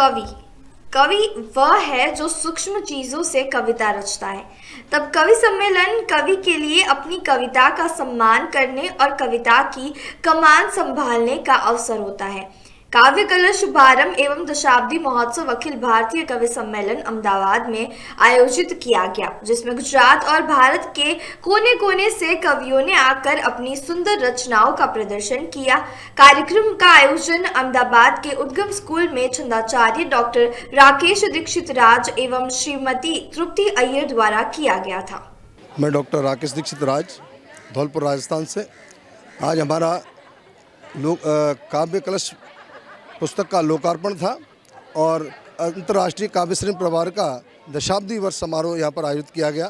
कवि कवि वह है जो सूक्ष्म चीजों से कविता रचता है। तब कवि सम्मेलन कवि के लिए अपनी कविता का सम्मान करने और कविता की कमान संभालने का अवसर होता है। काव्य कलश शुभारंभ एवं दशाब्दी महोत्सव अखिल भारतीय कवि सम्मेलन अहमदाबाद में आयोजित किया गया, जिसमें गुजरात और भारत के कोने कोने से कवियों ने आकर अपनी सुंदर रचनाओं का प्रदर्शन किया। कार्यक्रम का आयोजन अहमदाबाद के उद्गम स्कूल में छंदाचार्य डॉक्टर राकेश दीक्षित राज एवं श्रीमती तृप्ति अय्यर द्वारा किया गया था। मैं डॉक्टर राकेश दीक्षित राज धौलपुर राजस्थान से। आज हमारा काव्य कलश पुस्तक का लोकार्पण था और अंतर्राष्ट्रीय काव्य श्रेणी प्रभार का दशाब्दी वर्ष समारोह यहाँ पर आयोजित किया गया।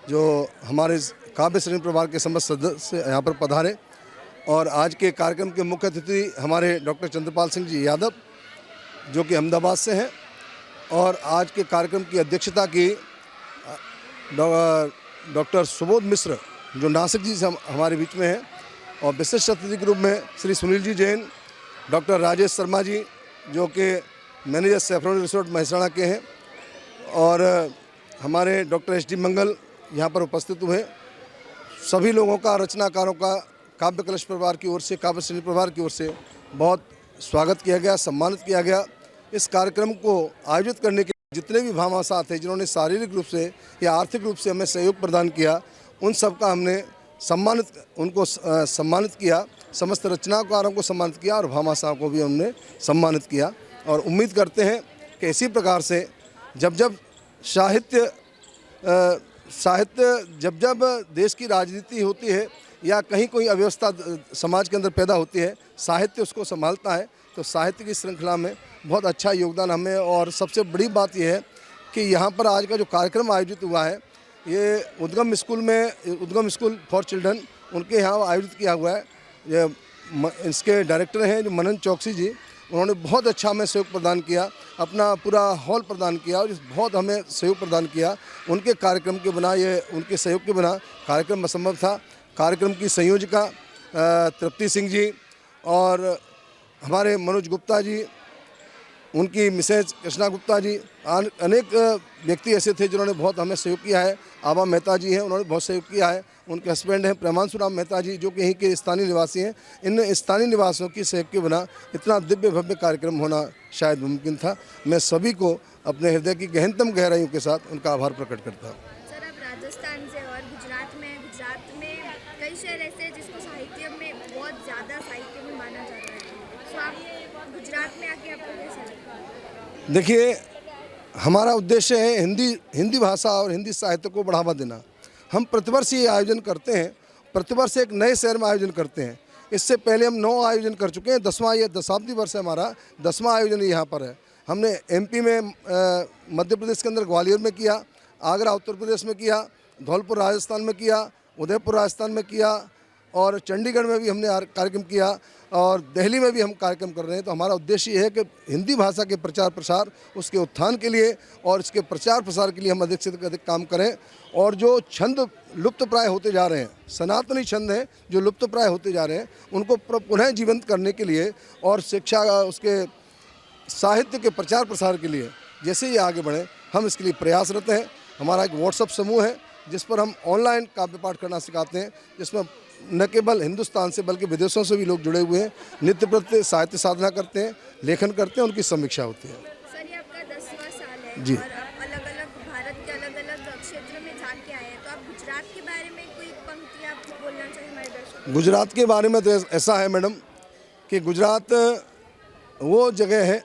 जो हमारे काव्य श्रेणी प्रभार के समस्त सदस्य यहाँ पर पधारे और आज के कार्यक्रम के मुख्य अतिथि हमारे डॉक्टर चंद्रपाल सिंह जी यादव जो कि अहमदाबाद से हैं, और आज के कार्यक्रम की अध्यक्षता की डॉक्टर सुबोध मिश्र जो नासिक जी से हमारे बीच में हैं, और विशिष्ट अतिथि के रूप में श्री सुनील जी जैन, डॉक्टर राजेश शर्मा जी जो कि मैनेजर सैफरन रिसोर्ट महसाणा के हैं, और हमारे डॉक्टर एस डी मंगल यहाँ पर उपस्थित हुए। सभी लोगों का, रचनाकारों का काव्य कलश परिवार की ओर से, काव्य श्रेणी परिवार की ओर से बहुत स्वागत किया गया, सम्मानित किया गया। इस कार्यक्रम को आयोजित करने के जितने भी भामाशाह थे जिन्होंने शारीरिक रूप से या आर्थिक रूप से हमें सहयोग प्रदान किया, उन सब का हमने सम्मानित किया। समस्त रचनाकारों को सम्मानित किया और भामाशाह को भी हमने सम्मानित किया, और उम्मीद करते हैं कि इसी प्रकार से जब जब देश की राजनीति होती है या कहीं कोई अव्यवस्था समाज के अंदर पैदा होती है, साहित्य उसको संभालता है। तो साहित्य की श्रृंखला में बहुत अच्छा योगदान हमें, और सबसे बड़ी बात यह है कि यहाँ पर आज का जो कार्यक्रम आयोजित हुआ है ये उद्गम स्कूल फॉर चिल्ड्रन उनके यहाँ आयोजित किया हुआ है। ये इसके डायरेक्टर हैं जो मनन चौकसी जी, उन्होंने बहुत अच्छा हमें सहयोग प्रदान किया, अपना पूरा हॉल प्रदान किया और बहुत हमें सहयोग प्रदान किया। उनके कार्यक्रम के बिना, उनके सहयोग के बिना कार्यक्रम असंभव था। कार्यक्रम की संयोजिका तृप्ति सिंह जी और हमारे मनोज गुप्ता जी, उनकी मिसेज कृष्णा गुप्ता जी, अनेक व्यक्ति ऐसे थे जिन्होंने बहुत हमें सहयोग किया है। आबा मेहता जी हैं, उन्होंने बहुत सहयोग किया है। उनके हस्बैंड हैं प्रेमांशु राम मेहता जी जो कि यहीं के स्थानीय निवासी हैं। इन स्थानीय निवासियों की सहयोग के बिना इतना दिव्य भव्य कार्यक्रम होना शायद मुमकिन था। मैं सभी को अपने हृदय की गहनतम गहराइयों के साथ उनका आभार प्रकट करता हूँ। सर, आप राजस्थान से और गुजरात में कई शहर ऐसे हैं जिसको साहित्य में बहुत ज़्यादा साहित्य में माना जाता है, तो आप गुजरात में आके आपको कैसा लगा? देखिए, हमारा उद्देश्य है हिंदी भाषा और हिंदी साहित्य को बढ़ावा देना। हम प्रतिवर्ष ये आयोजन करते हैं, प्रतिवर्ष एक नए शहर में आयोजन करते हैं। इससे पहले हम 9 आयोजन कर चुके हैं। 10वां ये दशाब्दी वर्ष है हमारा, 10वां आयोजन यहाँ पर है। हमने एमपी में, मध्य प्रदेश के अंदर ग्वालियर में किया, आगरा उत्तर प्रदेश में किया, धौलपुर राजस्थान में किया, उदयपुर राजस्थान में किया, और चंडीगढ़ में भी हमने कार्यक्रम किया, और दिल्ली में भी हम कार्यक्रम कर रहे हैं। तो हमारा उद्देश्य ये है कि हिंदी भाषा के प्रचार प्रसार, उसके उत्थान के लिए और इसके प्रचार प्रसार के लिए हम अधिक से अधिक काम करें। और जो छंद लुप्त प्राय होते जा रहे हैं, सनातनी छंद हैं जो लुप्त प्राय होते जा रहे हैं, उनको पुनः जीवंत करने के लिए और शिक्षा, उसके साहित्य के प्रचार प्रसार के लिए जैसे ही आगे बढ़ें, हम इसके लिए प्रयासरत हैं। हमारा एक व्हाट्सअप समूह है जिस पर हम ऑनलाइन काव्य पाठ करना सिखाते हैं, जिसमें न केवल हिंदुस्तान से बल्कि विदेशों से भी लोग जुड़े हुए हैं। नित्य प्रत्यय साहित्य साधना करते हैं, लेखन करते हैं, उनकी समीक्षा होती है। सर, ये आपका 10वां साल है जी। और आप अलग-अलग भारत के अलग-अलग क्षेत्र में जाके आए हैं, तो आप गुजरात के बारे में कोई पंक्ति आप बोलना चाहिए हमारे दर्शकों? गुजरात के बारे में तो ऐसा है मैडम कि गुजरात वो जगह है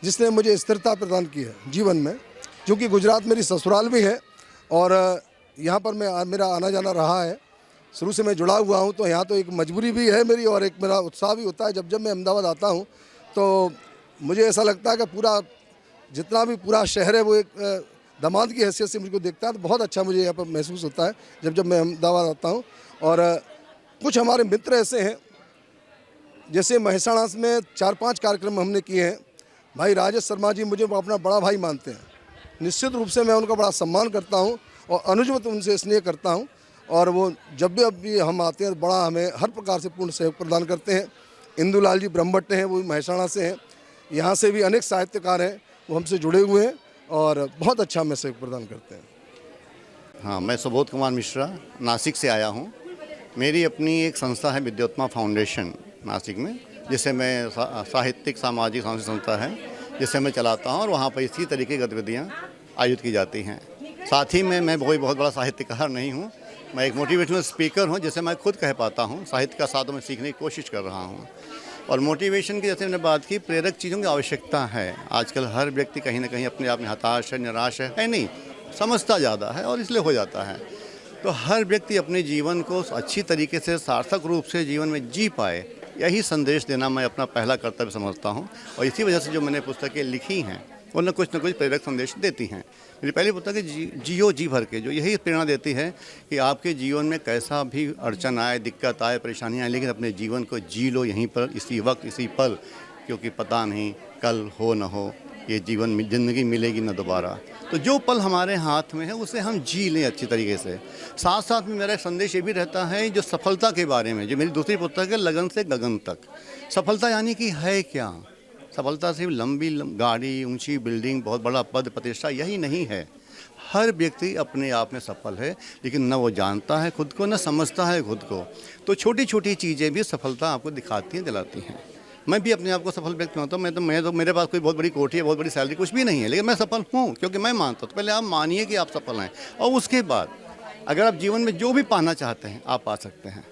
जिसने मुझे स्थिरता प्रदान की है जीवन में, क्योंकि गुजरात मेरी ससुराल भी है और यहाँ पर मेरा आना जाना रहा है। शुरू से मैं जुड़ा हुआ हूँ, तो यहाँ तो एक मजबूरी भी है मेरी और एक मेरा उत्साह भी होता है। जब मैं अहमदाबाद आता हूँ तो मुझे ऐसा लगता है कि जितना भी पूरा शहर है वो एक दामाद की हैसियत से मुझको देखता है। तो बहुत अच्छा मुझे यहाँ पर महसूस होता है जब मैं अहमदाबाद आता हूँ। और कुछ हमारे मित्र ऐसे हैं, जैसे महसाणा में 4-5 कार्यक्रम हमने किए हैं। भाई राजेश शर्मा जी मुझे अपना बड़ा भाई मानते हैं। निश्चित रूप से मैं उनका बड़ा सम्मान करता हूँ और अनुजवत उनसे स्नेह करता हूँ, और वो जब भी हम आते हैं बड़ा हमें हर प्रकार से पूर्ण सहयोग प्रदान करते हैं। इंदुलाल जी ब्रह्मभट्ट हैं, वो भी महसाणा से हैं। यहाँ से भी अनेक साहित्यकार हैं, वो हमसे जुड़े हुए हैं और बहुत अच्छा मैसेज प्रदान करते हैं। हाँ, मैं सुबोध कुमार मिश्रा नासिक से आया हूँ। मेरी अपनी एक संस्था है विद्योत्मा फाउंडेशन नासिक में, जिसे मैं साहित्यिक सामाजिक सांस्कृतिक संस्था है जिसे मैं चलाता हूँ, और वहाँ पर इसी तरीके की गतिविधियाँ आयोजित की जाती हैं। साथ ही में मैं कोई बहुत बड़ा साहित्यकार नहीं हूँ, मैं एक मोटिवेशनल स्पीकर हूँ, जिसे मैं खुद कह पाता हूँ। साहित्य का साथ में सीखने की कोशिश कर रहा हूँ। और मोटिवेशन की जैसे मैंने बात की, प्रेरक चीज़ों की आवश्यकता है। आजकल हर व्यक्ति कहीं ना कहीं अपने आप में हताश है, निराश है नहीं, समझता ज़्यादा है और इसलिए हो जाता है। तो हर व्यक्ति अपने जीवन को अच्छी तरीके से सार्थक रूप से जीवन में जी पाए, यही संदेश देना मैं अपना पहला कर्तव्य समझता हूँ। और इसी वजह से जो मैंने पुस्तकें लिखी हैं वो न कुछ प्रेरक संदेश देती हैं। मेरी पहली पुस्तक है जियो जी भर के, जो यही प्रेरणा देती है कि आपके जीवन में कैसा भी अड़चन आए, दिक्कत आए, परेशानियाँ आए, लेकिन अपने जीवन को जी लो यहीं पर, इसी वक्त, इसी पल, क्योंकि पता नहीं कल हो न हो, ये जीवन में ज़िंदगी मिलेगी न दोबारा। तो जो पल हमारे हाथ में है उसे हम जी लें अच्छी तरीके से। साथ साथ में मेरा एक संदेश ये भी रहता है जो सफलता के बारे में, जो मेरी दूसरी पुस्तक है लगन से गगन तक। सफलता यानी कि है क्या? सफलता सिर्फ लंबी गाड़ी, ऊंची बिल्डिंग, बहुत बड़ा पद प्रतिष्ठा यही नहीं है। हर व्यक्ति अपने आप में सफल है, लेकिन न वो जानता है खुद को, न समझता है खुद को। तो छोटी छोटी चीज़ें भी सफलता आपको दिखाती हैं, दिलाती हैं। मैं भी अपने आप को सफल व्यक्ति मानता हूँ। मैं तो मेरे पास कोई बहुत बड़ी कोठी है, बहुत बड़ी सैलरी कुछ भी नहीं है, लेकिन मैं सफल हूँ क्योंकि मैं मानता हूँ। तो पहले आप मानिए कि आप सफल हैं, और उसके बाद अगर आप जीवन में जो भी पाना चाहते हैं आप पा सकते हैं,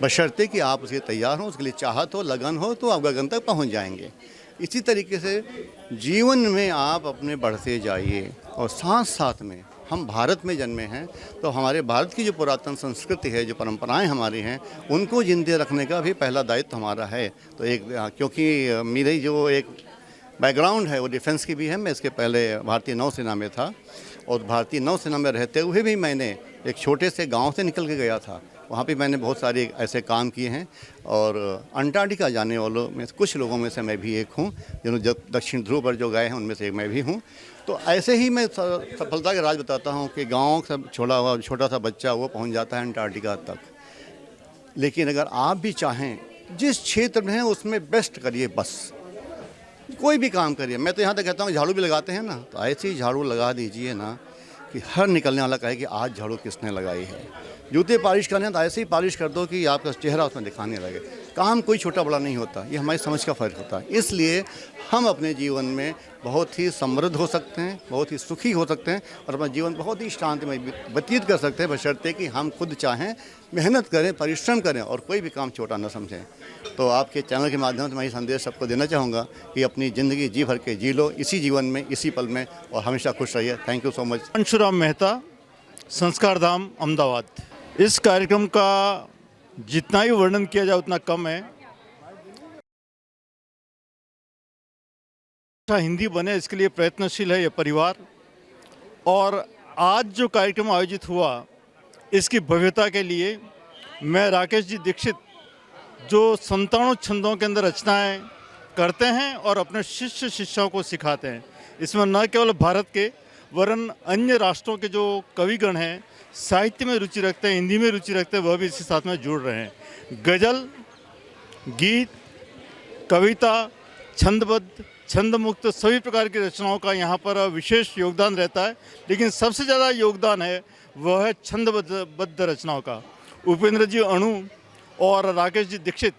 बशर्ते कि आप उसके तैयार हों, उसके लिए चाहत हो, लगन हो, तो आप गगन तक पहुँच जाएंगे। इसी तरीके से जीवन में आप अपने बढ़ते जाइए। और साथ साथ में हम भारत में जन्मे हैं, तो हमारे भारत की जो पुरातन संस्कृति है, जो परंपराएं हमारी हैं, उनको जिंदे रखने का भी पहला दायित्व हमारा है। तो क्योंकि मेरी जो एक बैकग्राउंड है वो डिफेंस की भी है। मैं इसके पहले भारतीय नौसेना में था, और भारतीय नौसेना में रहते हुए भी मैंने एक छोटे से गाँव से निकल के गया था। वहाँ पे मैंने बहुत सारे ऐसे काम किए हैं, और अंटार्कटिका जाने वालों में कुछ लोगों में से मैं भी एक हूँ, जिन्होंने दक्षिण ध्रुव पर जो गए हैं उनमें से एक मैं भी हूँ। तो ऐसे ही मैं सफलता के राज बताता हूँ कि गाँव से छोटा सा बच्चा वो पहुँच जाता है अंटार्कटिका तक। लेकिन अगर आप भी चाहें, जिस क्षेत्र में हैं उसमें बेस्ट करिए, बस कोई भी काम करिए। मैं तो यहाँ तक कहता हूँ, झाड़ू भी लगाते हैं ना, तो ऐसे ही झाड़ू लगा दीजिए ना कि हर निकलने वाला कहे कि आज झाड़ू किसने लगाई है। जूते पॉलिश करने हैं तो ऐसे ही पॉलिश कर दो कि आपका चेहरा उसमें दिखाने लगे। काम कोई छोटा बड़ा नहीं होता, ये हमारी समझ का फ़र्क होता है। इसलिए हम अपने जीवन में बहुत ही समृद्ध हो सकते हैं, बहुत ही सुखी हो सकते हैं, और अपना जीवन बहुत ही शांतिमय व्यतीत कर सकते हैं, बशर्ते कि हम खुद चाहें, मेहनत करें, परिश्रम करें, और कोई भी काम छोटा न समझें। तो आपके चैनल के माध्यम से मैं ये संदेश सबको देना चाहूँगा कि अपनी ज़िंदगी जी भर के जी लो, इसी जीवन में, इसी पल में, और हमेशा खुश रहिए। Thank you so much. Anshuram Mehta, Sanskar Dham, Ahmedabad. इस कार्यक्रम का जितना ही वर्णन किया जाए उतना कम है। हिंदी बने इसके लिए प्रयत्नशील है ये परिवार। और आज जो कार्यक्रम आयोजित हुआ इसकी भव्यता के लिए मैं राकेश जी दीक्षित, जो 57 छंदों के अंदर रचनाएं करते हैं और अपने शिष्य शिष्यों को सिखाते हैं, इसमें न केवल भारत के वरन अन्य राष्ट्रों के जो कविगण हैं, साहित्य में रुचि रखते हैं, हिंदी में रुचि रखते हैं, वह भी इसके साथ में जुड़ रहे हैं। गज़ल, गीत, कविता, छंदबद्ध, छंदमुक्त सभी प्रकार की रचनाओं का यहाँ पर विशेष योगदान रहता है। लेकिन सबसे ज़्यादा योगदान है वह है छंदबद्ध रचनाओं का। उपेंद्र जी अणु और राकेश जी दीक्षित,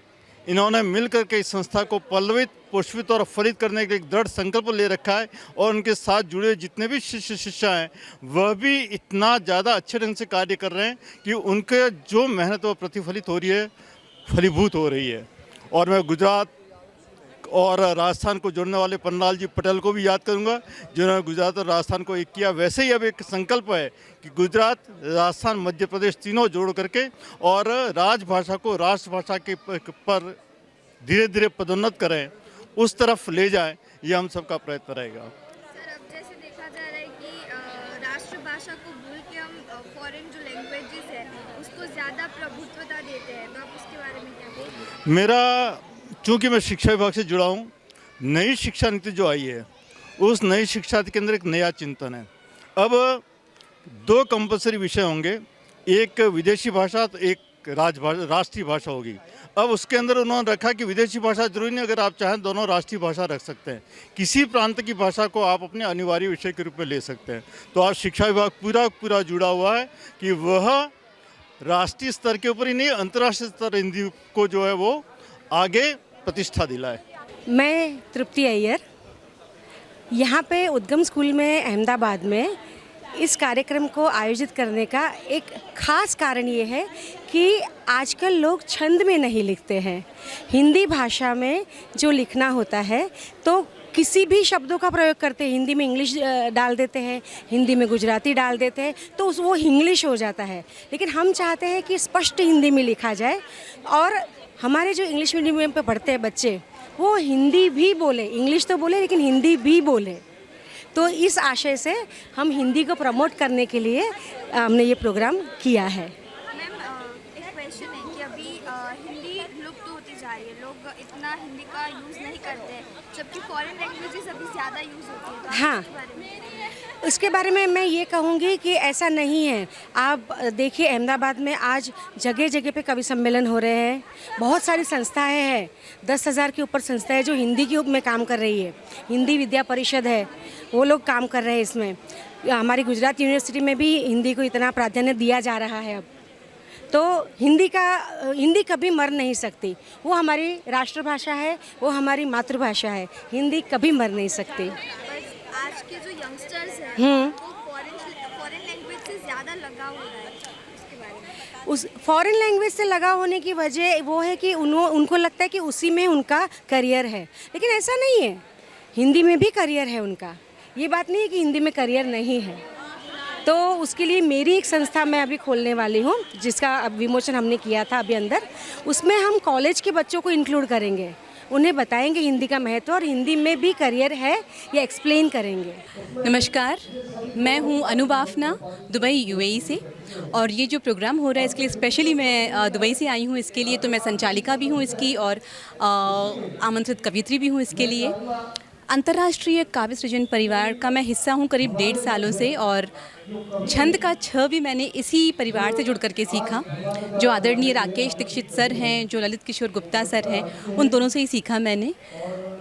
इन्होंने मिलकर के इस संस्था को पल्लवित, पुष्पित और फलित करने के एक दृढ़ संकल्प ले रखा है। और उनके साथ जुड़े जितने भी शिष्य शिष्या हैं वह भी इतना ज़्यादा अच्छे ढंग से कार्य कर रहे हैं कि उनके जो मेहनत वो प्रतिफलित हो रही है, फलीभूत हो रही है। और मैं गुजरात और राजस्थान को जोड़ने वाले पन्नालाल जी पटेल को भी याद करूंगा, जिन्होंने गुजरात और राजस्थान को एक किया। वैसे ही अब एक संकल्प है कि गुजरात, राजस्थान, मध्य प्रदेश तीनों जोड़ करके और राजभाषा को राष्ट्रभाषा के पर धीरे धीरे पदोन्नत करें, उस तरफ ले जाएं, ये हम सबका प्रयत्न रहेगा। सर, अब जैसे देखा जा रहा है कि राष्ट्रभाषा को भूल के हम फॉरेन जो लैंग्वेजेस है उसको ज़्यादा प्रभुत्वता देते हैं, तो आप उसके बारे में क्या बोलेंगे? मेरा, चूँकि मैं शिक्षा विभाग से जुड़ा हूँ, नई शिक्षा नीति जो आई है उस नई शिक्षा नीति के अंदर एक नया चिंतन है। अब 2 कंपलसरी विषय होंगे, एक विदेशी भाषा तो एक राष्ट्रीय भाषा होगी। अब उसके अंदर उन्होंने रखा कि विदेशी भाषा जरूरी नहीं, अगर आप चाहें दोनों राष्ट्रीय भाषा रख सकते हैं। किसी प्रांत की भाषा को आप अपने अनिवार्य विषय के रूप में ले सकते हैं। तो आज शिक्षा विभाग पूरा जुड़ा हुआ है कि वह राष्ट्रीय स्तर के ऊपर ही नहीं, अंतर्राष्ट्रीय स्तर हिंदी को जो है वो आगे प्रतिष्ठा दिलाए। मैं तृप्ति अय्यर, यहाँ पे उद्गम स्कूल में अहमदाबाद में इस कार्यक्रम को आयोजित करने का एक ख़ास कारण ये है कि आजकल लोग छंद में नहीं लिखते हैं। हिंदी भाषा में जो लिखना होता है तो किसी भी शब्दों का प्रयोग करते हैं, हिंदी में इंग्लिश डाल देते हैं, हिंदी में गुजराती डाल देते हैं, तो वो इंग्लिश हो जाता है। लेकिन हम चाहते हैं कि स्पष्ट हिंदी में लिखा जाए और हमारे जो इंग्लिश मीडियम पे पढ़ते हैं बच्चे वो हिंदी भी बोले, इंग्लिश तो बोले लेकिन हिंदी भी बोले। तो इस आशय से हम हिंदी को प्रमोट करने के लिए हमने ये प्रोग्राम किया है। मैम एक क्वेश्चन है कि अभी हिंदी लुप्त होती जा रही है, लोग इतना हिंदी का यूज़ नहीं करते, जबकि फॉरेन लैंग्वेजेस अभी ज़्यादा यूज़ होती है। तो आप हाँ, इसके बारे में इसके बारे में मैं ये कहूँगी कि ऐसा नहीं है। आप देखिए अहमदाबाद में आज जगह जगह पे कवि सम्मेलन हो रहे हैं, बहुत सारी संस्थाएं हैं, 10,000 के ऊपर संस्थाएं जो हिंदी के में काम कर रही है। हिंदी विद्या परिषद है, वो लोग काम कर रहे हैं इसमें। हमारी गुजरात यूनिवर्सिटी में भी हिंदी को इतना प्राधान्य दिया जा रहा है अब। तो हिंदी कभी मर नहीं सकती, वो हमारी राष्ट्रभाषा है, वो हमारी मातृभाषा है, हिंदी कभी मर नहीं सकती। बस आज के जो यंगस्टर्स हैं वो फॉरेन लैंग्वेज से ज़्यादा लगाव हो रहा है, उसके बारे में उस फॉरेन लैंग्वेज से लगाव होने की वजह वो है कि उनको लगता है कि उसी में उनका करियर है, लेकिन ऐसा नहीं है। हिंदी में भी करियर है उनका, ये बात नहीं है कि हिंदी में करियर नहीं है। तो उसके लिए मेरी एक संस्था मैं अभी खोलने वाली हूँ, जिसका अब विमोचन हमने किया था अभी अंदर। उसमें हम कॉलेज के बच्चों को इंक्लूड करेंगे, उन्हें बताएंगे हिंदी का महत्व और हिंदी में भी करियर है ये एक्सप्लेन करेंगे। नमस्कार, मैं हूं अनुबाफना, दुबई यूएई से। और ये जो प्रोग्राम हो रहा है इसके लिए स्पेशली मैं दुबई से आई हूं। इसके लिए तो मैं संचालिका भी हूं इसकी और आमंत्रित कवियत्री भी हूं इसके लिए। अंतर्राष्ट्रीय काव्य सृजन परिवार का मैं हिस्सा हूं करीब 1.5 सालों से और छंद का छ भी मैंने इसी परिवार से जुड़ करके सीखा। जो आदरणीय राकेश दीक्षित सर हैं, जो ललित किशोर गुप्ता सर हैं, उन दोनों से ही सीखा मैंने।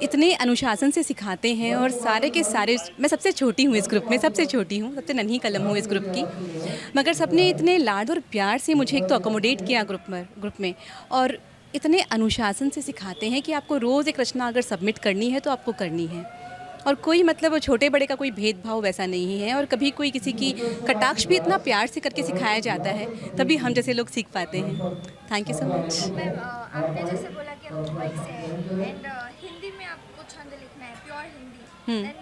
इतने अनुशासन से सिखाते हैं और सारे के सारे, मैं सबसे छोटी हूँ इस ग्रुप में, सबसे छोटी हूँ, सबसे नन्ही कलम हूँ इस ग्रुप की, मगर सबने इतने लाड और प्यार से मुझे एक तो अकोमोडेट किया ग्रुप में और इतने अनुशासन से सिखाते हैं कि आपको रोज़ एक रचना अगर सबमिट करनी है तो आपको करनी है। और कोई मतलब वो छोटे बड़े का कोई भेदभाव वैसा नहीं है और कभी कोई किसी की कटाक्ष भी इतना प्यार से करके सिखाया जाता है, तभी हम जैसे लोग सीख पाते हैं। Thank you so much. Ma'am आपने जैसे बोला कि आप दुबई से हैं एंड हिंदी में आपको छंद लिखना है, प्योर हिंदी, देन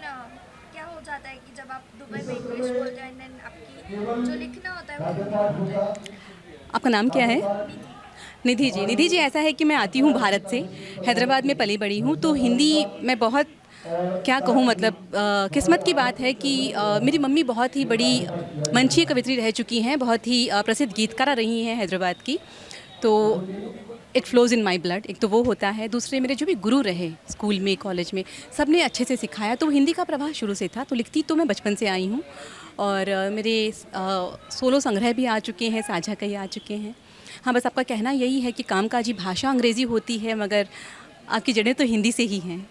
क्या हो जाता है कि जब आप दुबई में इंग्लिश बोलते हैं देन आपकी जो लिखना होता है वो हिंदी में होता है। आपका नाम क्या है? निधि जी। निधि जी, ऐसा है कि मैं आती हूँ भारत से, हैदराबाद में पली बड़ी हूँ, तो हिंदी मैं बहुत क्या कहूँ, मतलब किस्मत की बात है कि मेरी मम्मी बहुत ही बड़ी मंचीय कवित्री रह चुकी हैं, बहुत ही प्रसिद्ध गीतकारा रही हैं हैदराबाद की। तो it flows in my blood, एक तो वो होता है। दूसरे मेरे जो भी गुरु रहे स्कूल में, कॉलेज में, सब ने अच्छे से सिखाया, तो हिंदी का प्रवाह शुरू से था। तो लिखती तो मैं बचपन से आई हूँ और मेरे सोलो संग्रह भी आ चुके हैं, साझा कई आ चुके हैं। हाँ, बस आपका कहना यही है कि कामकाजी भाषा अंग्रेज़ी होती है, मगर आपकी जड़ें तो हिंदी से ही हैं।